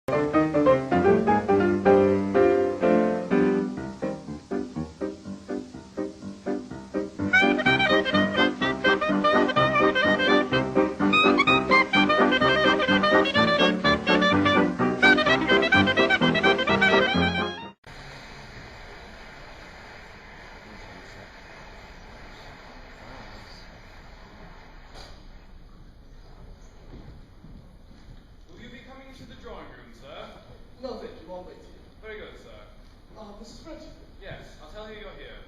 Will you be coming into the drawing room, sir? No, thank you. I'll wait here. Very good, sir. Mrs. French? Yes, I'll tell her you're here.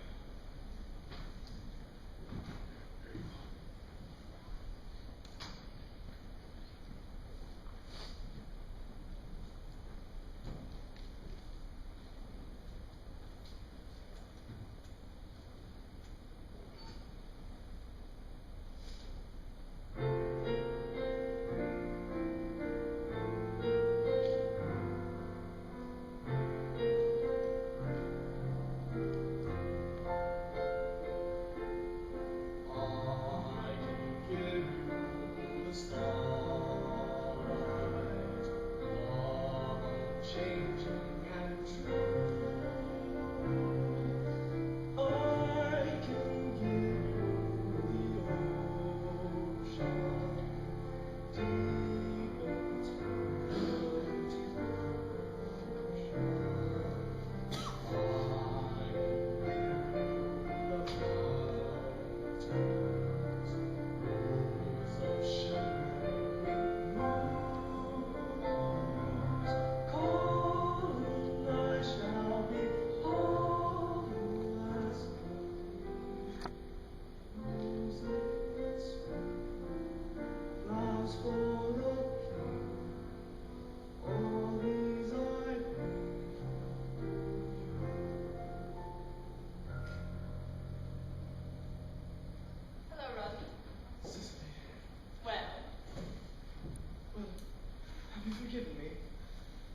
Forgiven me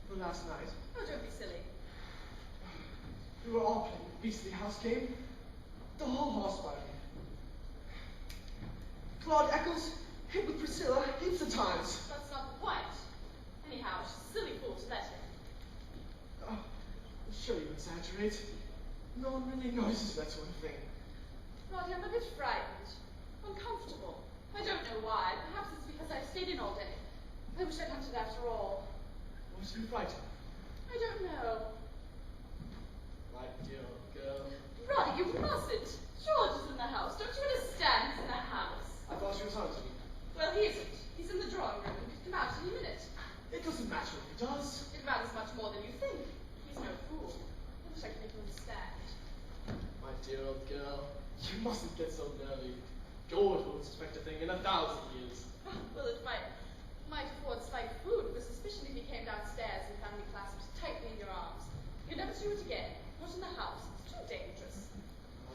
for last night. Oh, don't be silly. We were all playing the beastly house game. The whole house by me. Claude Eccles hit with Priscilla heaps of times. That's not the point. Anyhow, she's a silly fool to let him. Oh, I'm sure you exaggerate. No one really notices that sort of thing. Roddy, I'm a bit frightened. Uncomfortable. I don't know why. Perhaps it's because I've stayed in all day. I wish I'd hunted after all. What are you frightened of? I don't know. My dear old girl. Roddy, you mustn't. George is in the house. Don't you understand? He's in the house. I thought she was hunting. Well, he isn't. He's in the drawing room. He could come out any minute. It doesn't matter if he does. It matters much more than you think. He's no fool. I wish I could make him understand. My dear old girl, you mustn't get so nervy. George won't suspect a thing in 1,000 years. Well, it might afford slight food for suspicion if he came downstairs and found me clasped tightly in your arms. You'd never do it again. Not in the house. It's too dangerous.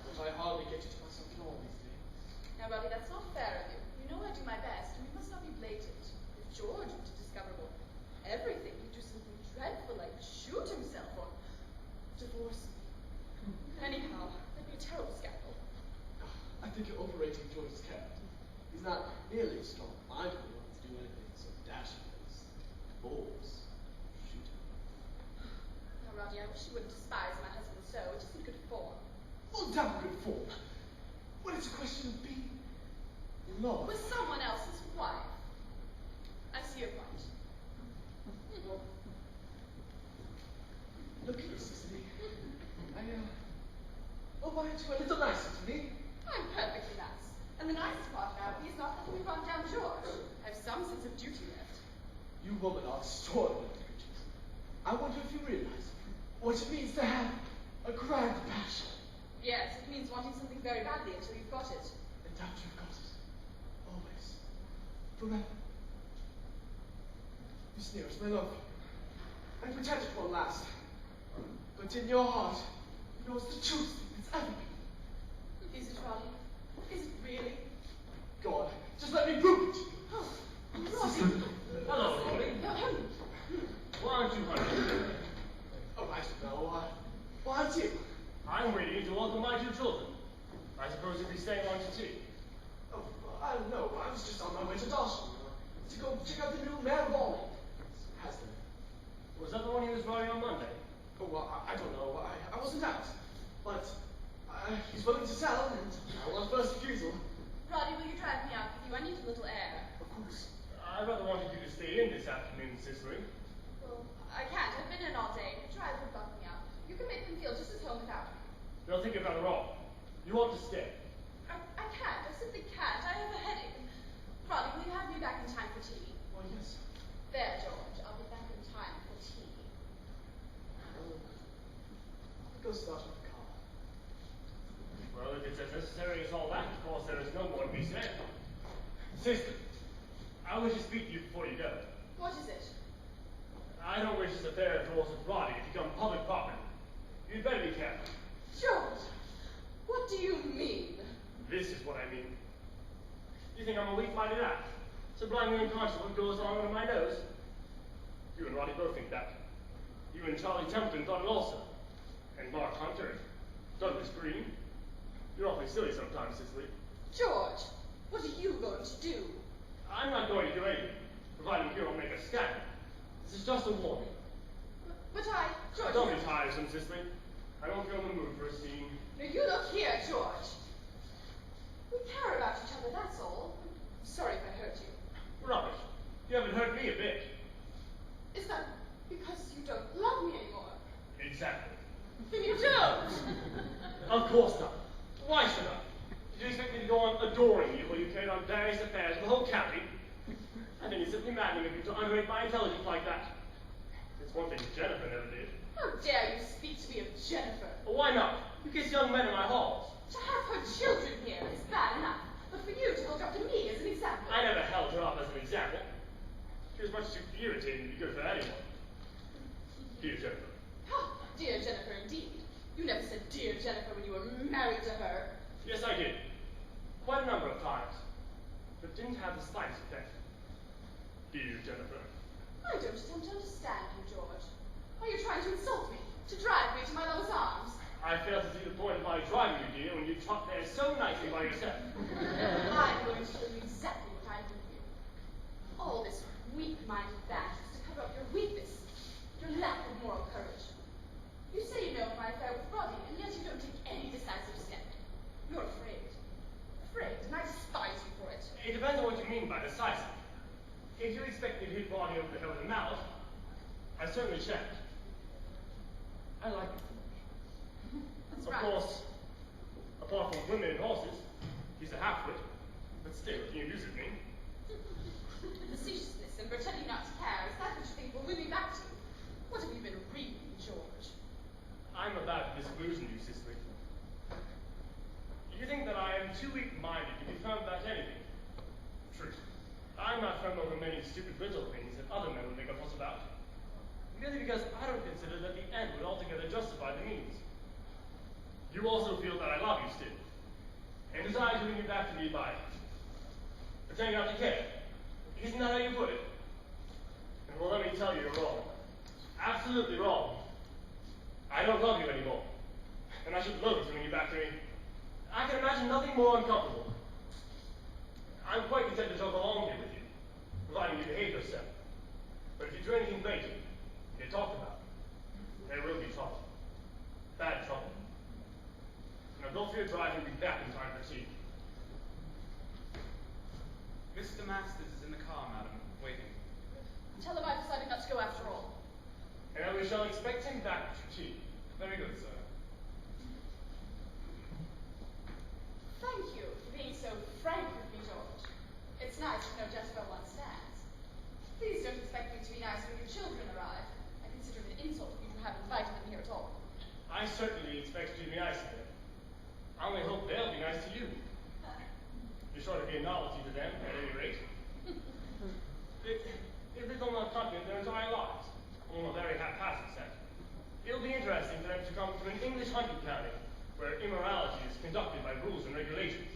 But I hardly get you to myself at all these days. Now, Roddy, that's not fair of you. You know I do my best, and we must not be blatant. If George were to discover everything, he'd do something dreadful, like shoot himself or divorce me. Anyhow, that'd be a terrible scandal. I think you're overrating George's character. He's not nearly as strong-minded enough to do anything so dashing as divorce. Shoot him. Now, Roddy, I wish you wouldn't despise my husband so. It isn't good form. Well, damn good form. When it's a question of being in love. With someone else's wife. I see your point. Look here, Cicely. Why aren't you a little nicer to me? I'm perfectly nice. And the nicest part about me is not letting me run down George. I have some sense of duty left. You women are extraordinary creatures. I wonder if you realize what it means to have a grand passion. Yes, it means wanting something very badly until you've got it. And after you've got it, always, forever. Miss Nearest, I love you. I pretend it won't last. But in your heart, you know it's the truest thing that's ever been. Is it, Roddy? Is it really? Go on, just let me prove it to you. Oh, Roddy. Hello, Roddy. Why aren't you running? Oh, I don't know. Why aren't you? I'm waiting to welcome my 2 children. I suppose you'll be staying on to tea. Oh, I don't know. I was just on my way to Dawson to go check out the new man bowling. Has there? Roddy on Monday? Oh, well, I don't know. I wasn't out. But he's willing to sell, and I want first refusal. Roddy, will you drive me out with you? I need a little air. Of course. I rather wanted you to stay in this afternoon, Cicely. Well, I can't. I've been in all day. The drive would bug me out. You can make them feel just as home without me. They'll think you're wrong. You want to stay. I can't. I simply can't. I have a headache. Roddy, will you have me back in time for tea? Well, yes. There, George. I'll be back in time for tea. I'll go start with the car. Well, if it's as necessary as all that, of course there is no more to be said. Sister, I wish to speak to you before you go. What is it? I don't wish this affair of yours with Roddy to become public property. You'd better be careful. George, what do you mean? This is what I mean. You think I'm a weak-minded ass, so blindly unconscious of what goes on under my nose? You and Roddy both think that. You and Charlie Templeton thought it also. And Mark Hunter, and Douglas Green. You're awfully silly sometimes, Cicely. George, what are you going to do? I'm not going to do anything, providing you don't make a scandal. This is just a warning. But George... Don't be tiresome, Cicely. I don't feel in the mood for a scene. Now you look here, George. We care about each other, that's all. I'm sorry if I hurt you. Rubbish. You haven't hurt me a bit. Is that because you don't love me anymore? Exactly. Then you don't! Of course not. Why should I? Did you expect me to go on adoring you while you carried on various affairs with the whole county? I think it's simply maddening of you to underrate my intelligence like that. It's one thing Jennifer never did. How dare you speak to me of Jennifer? Well, why not? You kiss young men in my halls. To have her children here is bad enough, but for you to hold up to me as an example... I never held her up as an example. She was much too irritating to be good for anyone. Dear Jennifer. Oh, dear Jennifer, indeed. You never said dear Jennifer when you were married to her. Yes, I did. Quite a number of times. But didn't have the slightest effect. Dear Jennifer. I don't attempt to understand you, George. Are you trying to insult me? To drive me to my lover's arms? I fail to see the point of my driving you, dear, when you trot there so nicely by yourself. I'm going to tell you exactly what I do here. All this weak-minded bash is to cover up your weakness, your lack of moral courage. You say you know of my affair with Roddy, and yet you don't take any decisive step. You're afraid. Afraid, and I despise you for it. It depends on what you mean by decisive. If you expect me to hit Roddy over the head with a mallet, I certainly shan't. I like you. That's Of right. course, apart from women and horses, he's a half-wit, but still, he amuses me. Facetiousness and pretending not to care, is that what you think will win me back to? What have you been reading, George? I'm about to disillusion you, Cicely. You think that I am too weak-minded to be firm about anything. True. I'm not firm over many stupid little things that other men would make a fuss about. Merely because I don't consider that the end would altogether justify the means. You also feel that I love you still, and desire to bring you back to me by pretending not to care. Isn't that how you put it? And well, let me tell you, you're wrong. Absolutely wrong. I don't love you anymore, and I should loathe to bring you back to me. I can imagine nothing more uncomfortable. I'm quite content to talk along here with you, providing you behave yourself. But if you do anything blatant, you talk about, there will be trouble. Bad trouble. Now don't fear driving me back in time for tea. Mr. Masters is in the car, madam, waiting. Tell him I decided not to go after all. And we shall expect him back for tea. Very good, sir. Thank you for being so frank with me, George. It's nice to know just where one stands. Please don't expect me to be nice when your children arrive. I consider it an insult for you to have invited them here at all. I certainly expect you to be nice to them. I only hope they'll be nice to you. You're sure to be a novelty to them, at any rate. If they don't want continent their entire lives, on a very haphazard set, it'll be interesting for them to come to an English hunting county, where immorality is conducted by rules and regulations.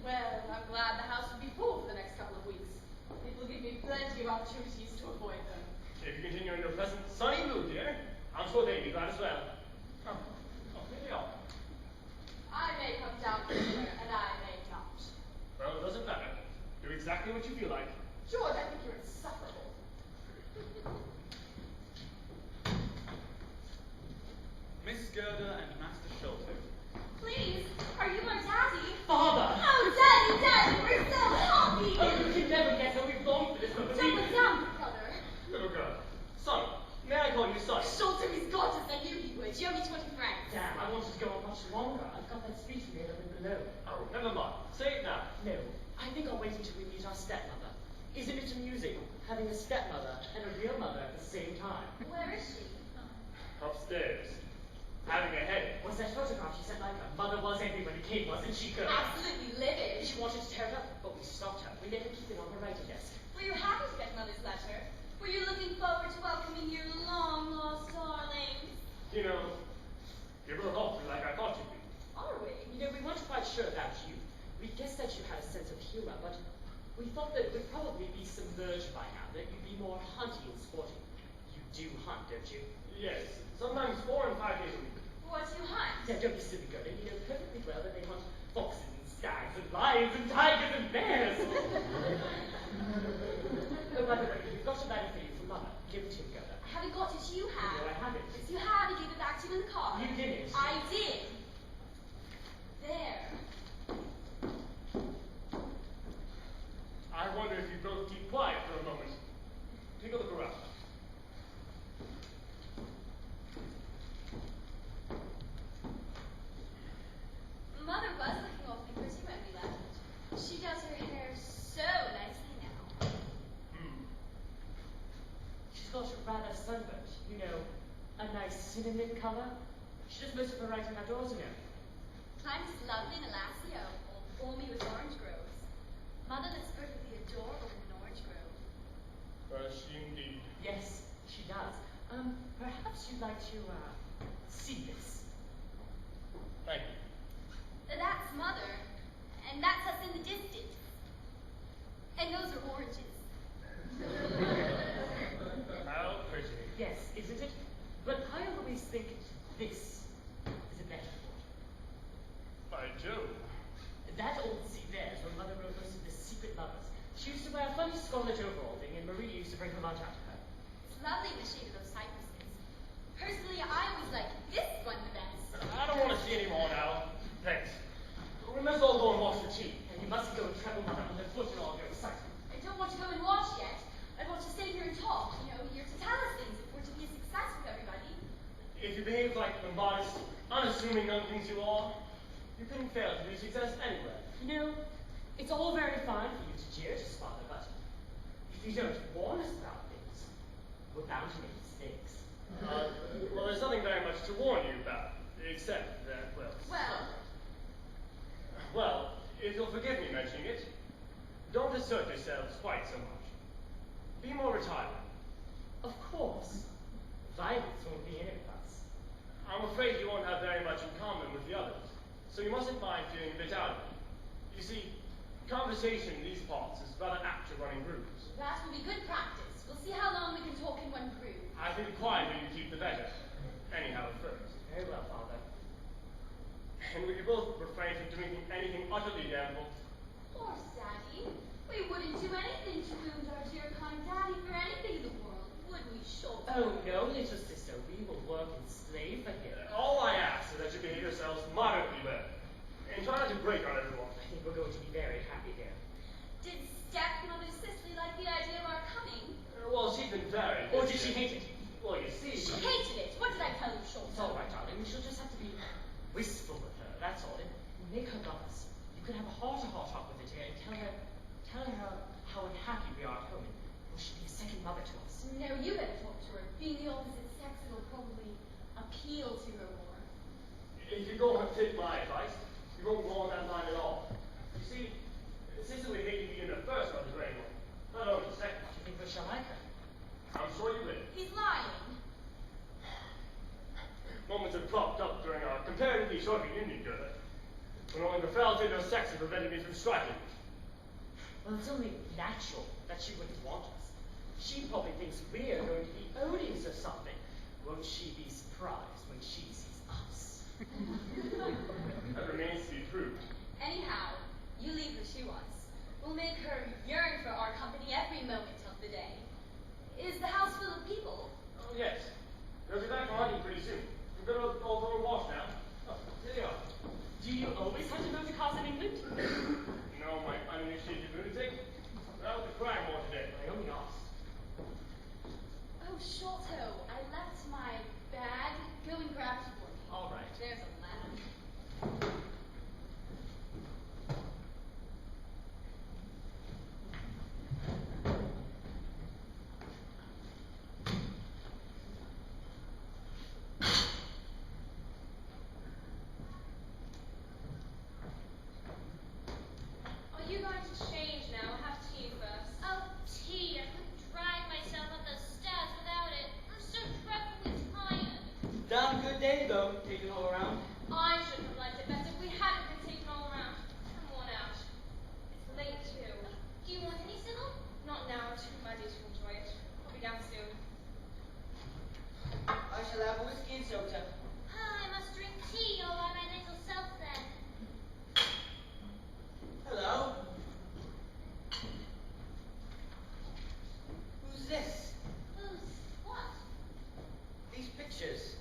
Well, I'm glad the house will be full for the next couple of weeks. It will give me plenty of opportunities to avoid them. If you continue in your present sunny mood, dear, I'm sure they'd be glad as well. Oh, here they are. I may come down for dinner, and I may not. Well, it doesn't matter. Do exactly what you feel like. George, I think you're insufferable. Gerda and Master Sholto. Please, are you my daddy? Father! Oh, Daddy, we're so happy! Oh, you can never guess how we've longed for this moment. Don't look down, brother. Little girl. Son. May I call you son? Sholto is gorgeous, I knew he would. You owe me 20 francs. Damn, I wanted to go on much longer. I've got that speech made up in below. Oh, never mind. Say it now. No, I think I'll wait until we meet our stepmother. Isn't it amusing, having a stepmother and a real mother at the same time? Where is she? Upstairs. Having a headache. Was that photograph she sent Micah? Mother was everybody came, wasn't she, girl? Absolutely livid. She wanted to tear it up, but we stopped her. We let her keep it on her writing desk. Were you happy to get Mother's letter? Were you looking forward to welcoming your long-lost darlings? You know, you're both awfully like I thought you'd be. Are we? You know, we weren't quite sure about you. We guessed that you had a sense of humor, but we thought that it would probably be submerged by now, that you'd be more hunty and sporty. You do hunt, don't you? Yes, sometimes 4 and 5 days a week. What do you hunt? Yeah, don't be silly, Gerda. You know perfectly well that they hunt foxes and stags and lions and tigers and bears. Oh, by the way, we've got a letter for you from Mother. Give it to him, Gerda. I haven't got it, you have. No, I haven't. Yes, you have. I gave it back to you in the car. You didn't. I did. There. I wonder if you both keep quiet for a moment. Take a look around. Mother was looking awfully pretty when we left. She does her hair so nicely now. She's got rather sunburnt, you know, a nice cinnamon color. She does most of her writing outdoors, you know. Times is lovely in Alassio, all foamy with orange groves. Mother looks perfectly adorable in an orange grove. Does she indeed? Yes, she does. Perhaps you'd like to, see this. Thank you. That's Mother, and that's us in the distance. And those are oranges. How pretty. Yes, isn't it? But I always think this is a metaphor. By Jove. That old seat there is where Mother wrote most of the secret lovers. She used to wear a funny scarlet overall thing, and Marie used to bring her lunch out to her. It's lovely in the shade of those cypresses. Personally, I always like this one the best. I don't want to see any more now. Thanks. We must all go and watch the tea. And you mustn't go and trouble Mother on the foot and all go excited. I don't want to go and watch yet. I want to stay here and talk. You know, here to tell us things if we're to be a success with everybody. If you behave like the modest, unassuming young things you are, you couldn't fail to be a success anywhere. You know, it's all very fine for you to jeer at us, Father, but if you don't warn us about things, we're bound to make mistakes. Well, there's nothing very much to warn you about, except that, well, if you'll forgive me mentioning it, don't assert yourselves quite so much. Be more retiring. Of course, violence won't be in it with us. I'm afraid you won't have very much in common with the others, so you mustn't mind feeling a bit out of it. You see, conversation in these parts is rather apt to run in grooves. That will be good practice. We'll see how long we can talk in one group. I think the quieter you keep, the better. Anyhow, at first. Very well, Father. And will you both refrain from doing anything utterly damnable? Of course, Daddy. We wouldn't do anything to wound our dear kind Daddy for anything in the world, would we, Sholto? Oh, no, little sister, we will work and slave for him. All I ask is that you behave yourselves moderately well, and try not to break on everyone. I think we're going to be very happy there. Did stepmother Cicely like the idea of our coming? Well, she's been very Or busy. did she hate it? Well, you see... She hated it. What did I tell you, Sholto? It's all right, darling. We shall just have to be wistful with her, that's all. And make her love us. You could have a heart-to-heart talk with her dear, and tell her how unhappy we are at home, and will she be a second mother to us? No, you better talk to her. Being the opposite sex, it'll probably appeal to her more. If you go and take my advice, you won't go on that line at all. You see, Cicely hated me in the first mother's reign, not only the second. Do you think we shall like her? I'm sure you will. He's lying. Moments have cropped up during our comparatively short reunion, Gerda, when only the frailty of her sex had prevented me from striking. Well, it's only natural that she wouldn't want us. She probably thinks we're going to be odious or something. Won't she be surprised when she sees us? That remains to be proved. Anyhow, you leave her to us. We'll make her yearn for our company every moment of the day. Is the house full of people? Oh, yes. They'll be back from hunting pretty soon. We've got to all go and wash okay though, taken all around. I should have liked it better if we hadn't been taken all around. I'm worn out. It's late too. Do you want any, Sybil? Not now, too muddy to enjoy it. I'll be down soon. I shall have a whiskey and soda. I must drink tea all by my little self then. Hello? Who's this? Who's what? These pictures.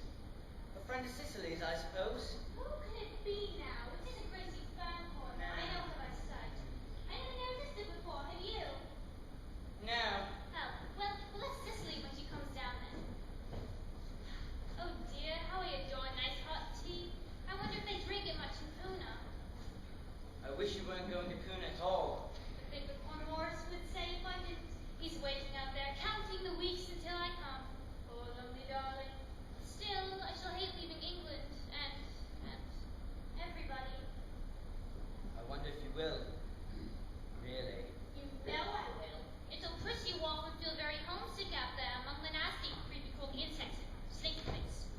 A friend of Cicely's, I suppose. Who can it be now? It's in a Gracie fan corner. I know her by sight. I never noticed it before, have you? No. Oh, well, we'll let Cicely when she comes down then. Oh dear, how I adore nice hot tea. I wonder if they drink it much in Puna. I wish you weren't going to Kuna at all. I think what Cornwallis would say if I didn't. He's waiting out there, counting the weeks until I come. Oh, lovely darling. Still, I shall hate leaving England and everybody. I wonder if you will. Really. You know I will. It'll push you off and feel very homesick out there among the nasty, creepy, crawly insects and snake bites.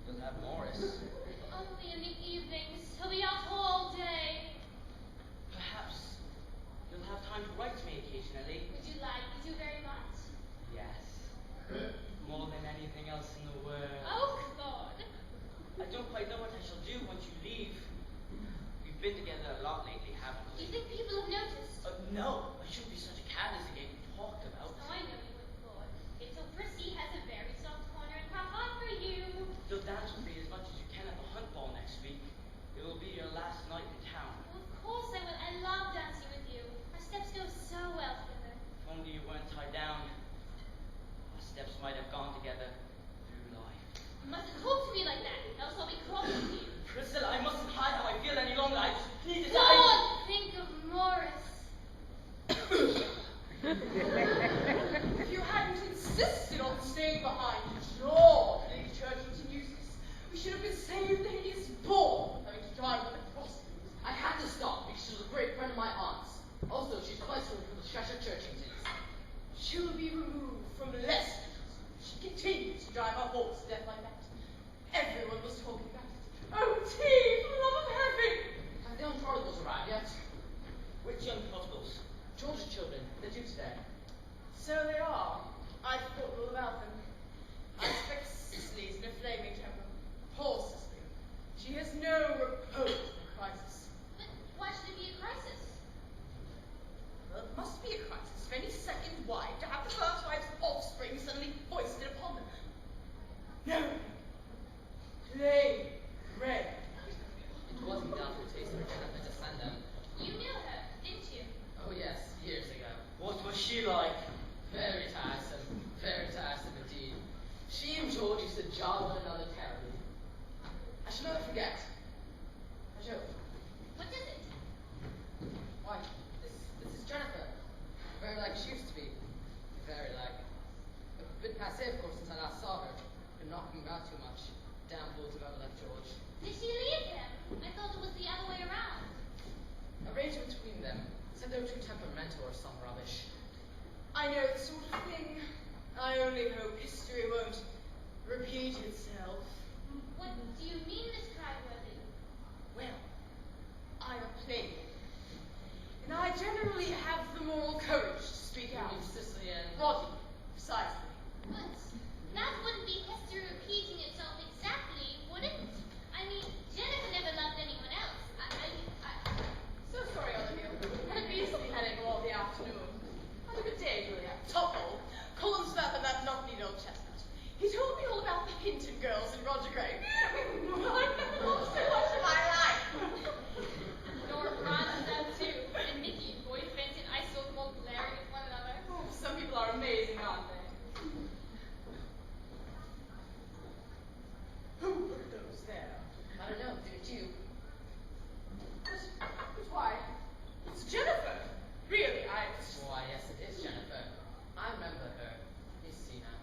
You'll have Morris. Only in the evenings. He'll be out all day. Perhaps you'll have time to write to me occasionally. Would you like me to very much? Yes. More than anything else in the world. Oh, Claude. I don't quite know what I shall do once you leave. We've been together a lot lately, haven't Do you we? think people have noticed? No. I shouldn't be such a cad as to get talked about. Oh, I know you would, Claude. Little Prissy has a very soft corner in her heart for you. You'll dance with me as much as you can at the hunt ball next week. It will be your last night in town. Well, of course I will. I love dancing with you. Our steps go so well together. If only you weren't tied down. Our steps might have gone together through life. You mustn't talk to me like that, else I'll be cross with you. Priscilla, I mustn't hide how I feel any longer. I just need to Claude, think of Morris. If you hadn't insisted on staying behind, George, Lady Churchill continues this, we should have been saved that he is born, having to drive with a crossbow. I had to stop because she's a great friend of my aunt's. Also, she's quite sort from the Cheshire Churchingtons. She'll be removed from Leicester. She continues to drive our horse to death like that. Everyone was talking about it. Oh, tea, for the love of heaven! Have the young prodigals arrived yet? Which young prodigals? George's children, they're due today. So they are. I've thought all about them. I expect Cicely's in a flaming temper. Poor Cicely. She has no repose in a crisis. But why should it be a crisis? Well, it must be a crisis for any second wife to have the first wife's offspring suddenly foisted upon them. No. Plain red. It wasn't down to a taste of Jennifer to send them. You knew her, didn't you? Oh yes, years ago. What was she like? Very tiresome indeed. She and George used to jar one another terribly. I shall never forget. I shall. What is it? Why, this is Jennifer. Very like she used to be. Very like. A bit passé, of course, since I last saw her. Been knocking about too much. Damn fools whoever left George. Did she leave him? I thought it was the other way around. Arrangement between them. Said they were too temperamental or some rubbish. I know the sort of thing. I only hope history won't repeat itself. What do you mean, Miss Cryworthy? Well, I'm a plain woman, and I generally have the moral courage to speak You out. mean Cicely and... Rodney, precisely. But that wouldn't be history repeating itself exactly, would it? I mean, Jennifer never loved anyone else. So sorry, Olivia. I've been heading all the afternoon. Have a good day, Julia. Topple, Collinsworth and that knock-kneed old chestnut. He told me all about the Hinton girls in Roger Gray. I've never lost so much in my life. Nora Brand does too. And Mickey and Boyd Fenton, I saw them all glaring at one another. Oh, some people are amazing, aren't they? Who put those there? I don't know, did you? But why? It's Jennifer. Really, Why, yes, it is Jennifer. I remember her. You see now.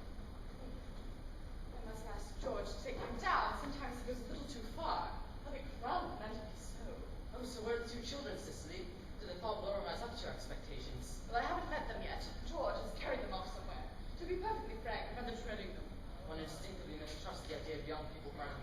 I must ask George to take him down. Sometimes he goes a little too far. How they crowd that so. Oh, so where are the two children, Cicely? Do they fall below or rise up to your expectations? Well, I haven't met them yet. George has carried them off somewhere. To be perfectly frank, I've been dreading them. One instinctively mistrusts the idea of young people part of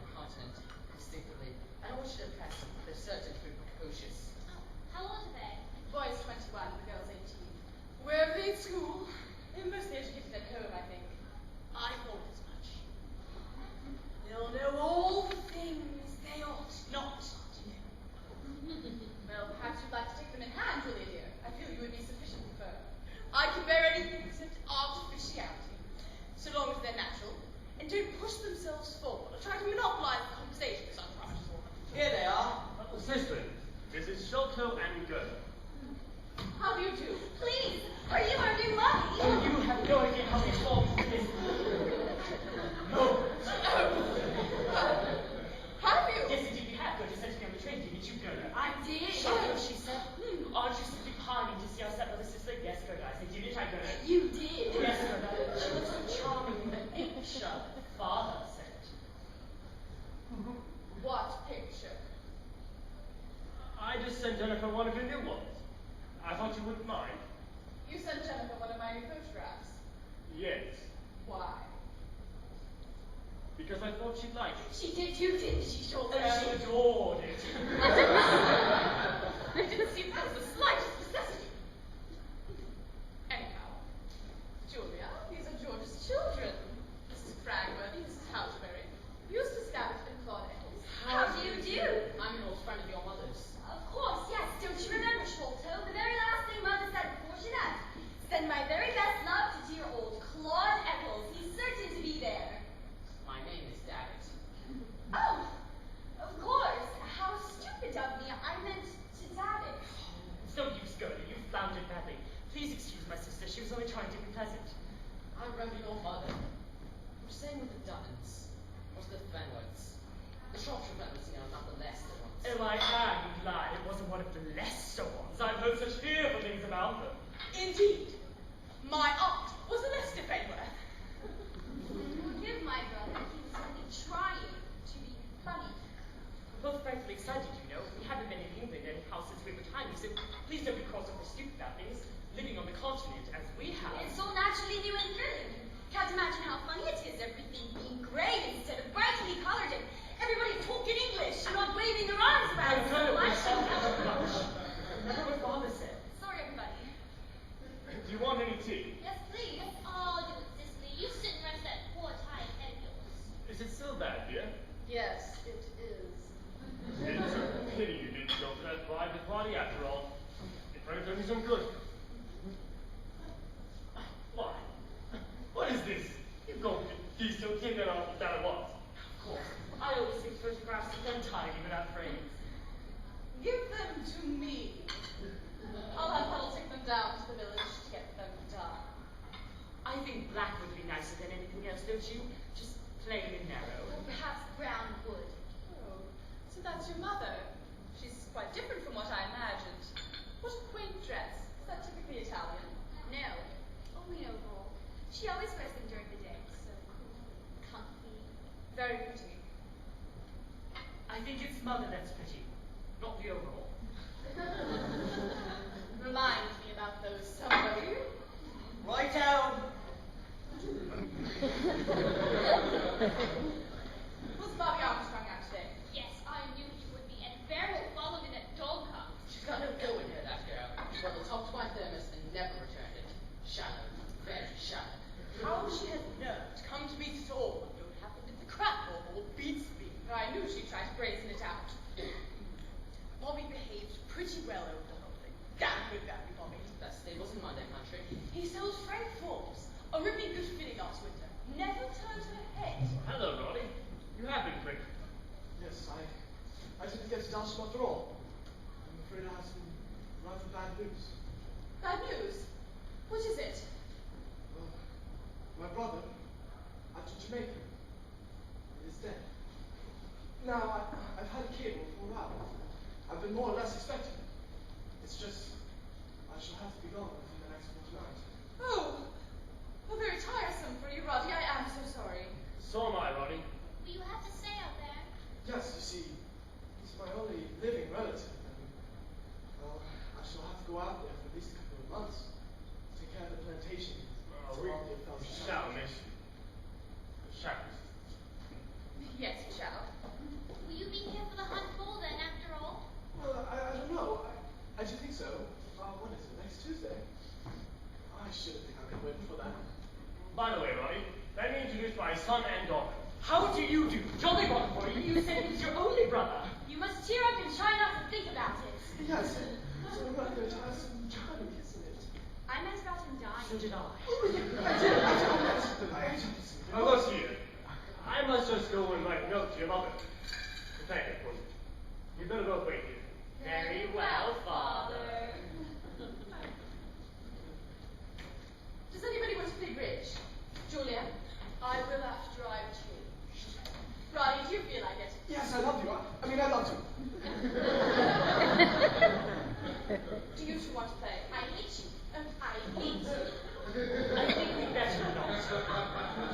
sent Jennifer one of your new ones. I thought you wouldn't mind. You sent Jennifer one of my new photographs. Yes, Why? because I thought she'd like it. She did too, didn't she, Shoulder? She adored it. I didn't see there was the slightest necessity. Anyhow, Julia, these are George's children. Mrs. Bragworthy, Mrs. Houseberry, Eustace Gabbett, and Claude Eccles. How do you do? I'm an old friend of your mother's. Of course, yes. Don't you remember, Sholto? The very last thing Mother said before she left. Send my very best love to dear old Claude Eccles. He's certain to be there. My name is Daggett. Oh, of course. How stupid of me. I meant to Daggett. It's no use, Gertie. You floundered badly. Please excuse my sister. She was only trying to be pleasant. I remember your mother. You were saying with the Dunnans. Or was it the Fenwoods? The Shropshire Fenwoods, you know, not the Leicester ones. Oh, I am, you lie. It wasn't one of the Leicester ones. I've heard such fearful things about them. Indeed. My aunt was a Leicester Fenworth. Forgive my brother. He was only trying to be funny. We're both frightfully excited, you know. We haven't been in England anyhow since we were tiny, so please don't be cross or stupid about things. Living on the continent as we have. It's so naturally new and thrilling. Can't imagine how funny it is, everything being grey instead of brightly coloured, and everybody talking English and not waving their arms around so much. Remember what Father said. Sorry, everybody. Do you want any tea? Yes, please. Oh, do it, Cicely. You sit and rest that poor tired head of yours. Is it still bad, dear? Yes, it is. It's a pity you didn't go for that private party after all. It might have done you some good. Why? What is this? You've got these so taken off that at once. Of course. I always think photographs are then tiny without frames. Give them to me. I'll have Huddle take them down to the village to get them done. I think black would be nicer than anything else, don't you? Just plain and narrow. Or perhaps brown wood. Oh, so that's your mother. She's quite different from what I imagined. What a quaint dress. Is that typically Italian? No, only an overall. She always wears them during the day, so cool, comfy. Very pretty. I think it's Mother that's pretty, not the overall. Remind me about those somebody. Righto! Was Bobby Armstrong out today? Yes, I knew he would be, and Beryl followed in that dog cart. She's got no go in her, that girl. Well, talked to my thermos and never returned it. Shallow. Very shallow. How she has nerve to come to meet us all when what happened at the crap ball beats me. I knew she'd try to brazen it out. Bobby behaved pretty well over the whole thing. Damn good Bobby. That stables in Monday country. He sold Frank Forbes, a ripping good filly last winter. Never turned her head. Hello, Roddy. You have been quick. Yes, I didn't get to Dalston after all. I'm afraid I have some rather bad news. Bad news? What is it? Well, my brother, out to Jamaica, is dead. Now, I've had a cable for a while. I've been more or less expecting it. It's just, I shall have to be gone within the next fortnight. Oh, how very tiresome for you, Roddy. I am so sorry. So am I, Roddy. Will you have to stay out there? Yes, you see, he's my only living relative, and, well, I shall have to go out there for at least a couple of months. Take care of the plantation. We shall miss you. Shall we? Yes, you shall. Will you be here for the hunt ball then, after all? Well, I don't know. I do think so. What is it, next Tuesday? I shouldn't think I could wait for that. By the way, Roddy, let me introduce my son and daughter. How do you do? Jolly one for you. You said he was your only brother. You must cheer up and try not to think about it. Yes, so rather tiresome time, isn't it? I meant about him dying. So did I. Now look here. I must just go and write a note to your mother. Thank you, of course. You better both wait here. Very well, Father. Does anybody want to play bridge? Julia, I will have to drive too. Roddy, do you feel like it? Yes, I love you. I love you. Do you two want to play? I hate you. I hate you. I think we better not.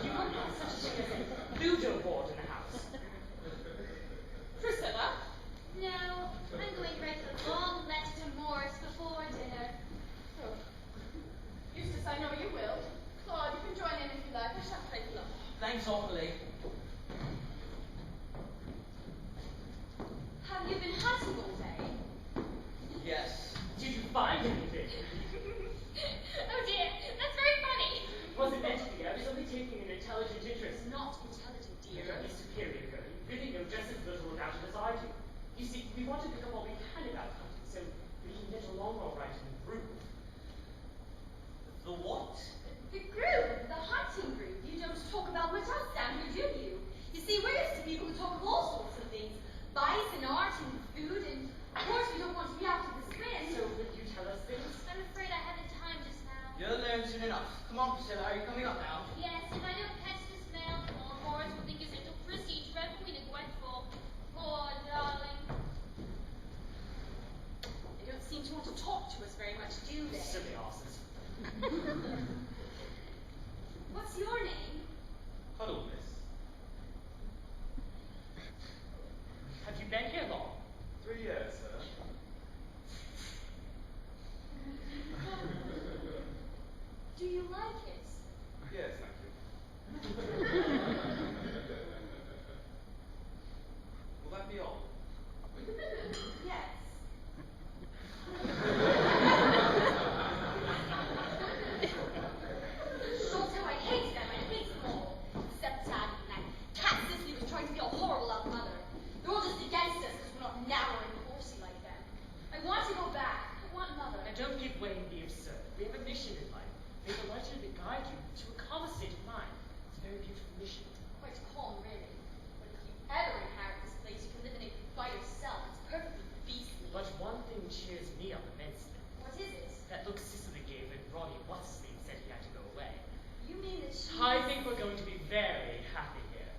You won't have such a thing as a Ludo board in the house. Priscilla? No, I'm going to write a long letter you. Have you been hunting all day? Yes. Did you find anything? Oh dear, that's very funny. Wasn't meant to be. I was only taking an intelligent interest. Not intelligent, You're dear. a superior girl. You really know just as little about it as I do. You see, we want to pick up all we can about hunting, so we can get along all right in the group. The what? The groove, the hunting groove. You don't talk about much else down here, do you? You see, we're used to people who talk of all sorts of things. Vice and art and food, and of course we don't want to be out of this wind. So would you tell us things? I'm afraid I haven't time just now. You'll learn soon enough. Come on, Priscilla, are you coming up now? Yes, if I don't catch the smell, or Horace will think his little Prissy dreadfully neglectful. Poor darling. They don't seem to want to talk to us very much, do they? Silly asses. What's your name? Huddle, miss. Have you been here long? 3 years, sir. Do you like it? Yes, thank you. Will that be all? Yes. Shows how I hate them. I hate them all. Except Daddy and that cat Sissy was trying to be a horrible out mother. They're all just against us because we're not narrow and horsey like them. I want to go back. I want Mother. And don't give way and be absurd. We have a mission in life. We have a light to guide you to a calmer state of mind. It's a very beautiful mission. Quite calm, really. But if you ever inherit this place, you can live in it by yourself. It's perfectly beastly. But one thing cheers me up immensely. What is it? That look Cicely gave when Ronnie What's-His-Name said he had to go away. You mean that she... I think we're going to be very happy here.